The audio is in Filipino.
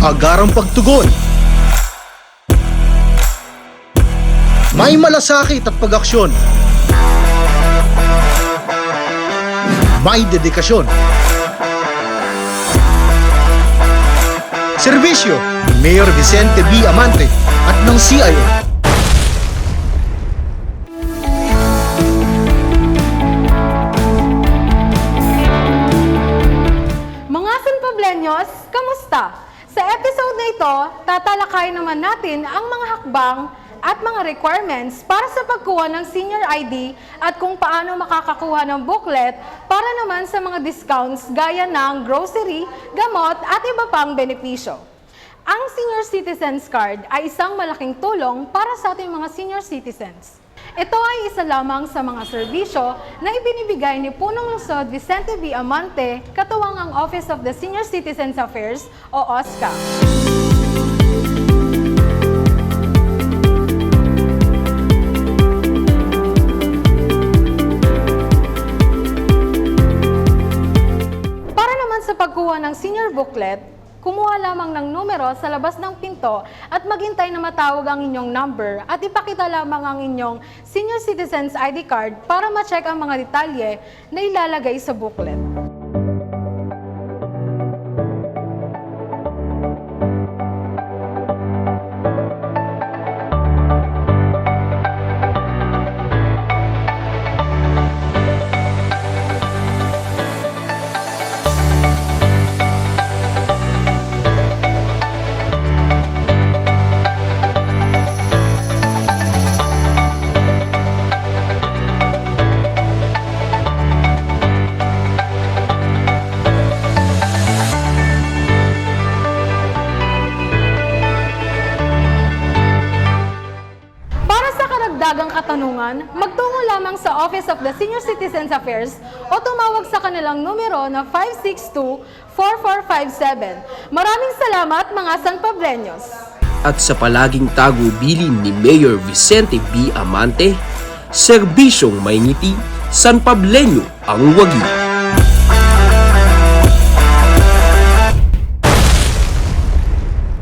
agarang pagtugon. May malasakit at pag-aksyon. May dedikasyon. Serbisyo ni Mayor Vicente B. Amante at ng CIO. Mga Sanpableños, kamusta? Sa episode na ito, tatalakayin naman natin ang mga hakbang at mga requirements para sa pagkuha ng senior ID at kung paano makakakuha ng booklet para naman sa mga discounts gaya ng grocery, gamot at iba pang benepisyo. Ang Senior Citizens Card ay isang malaking tulong para sa ating mga senior citizens. Ito ay isa lamang sa mga serbisyo na ibinibigay ni Punong Lungsod Vicente B. Amante, katuwang ang Office of the Senior Citizens Affairs o OSCA. Para naman sa pagkuha ng senior booklet, kumuha lamang ng numero sa labas ng pinto at maghintay na matawag ang inyong number at ipakita lamang ang inyong Senior Citizens ID card para ma-check ang mga detalye na ilalagay sa booklet. Dagang katanungan, magtungo lamang sa Office of the Senior Citizens Affairs o tumawag sa kanilang numero na 562-4457. Maraming salamat mga Sanpableños! At sa palaging tagubilin ni Mayor Vicente B. Amante, serbisyong may ngiti, Sanpableño ang wagi.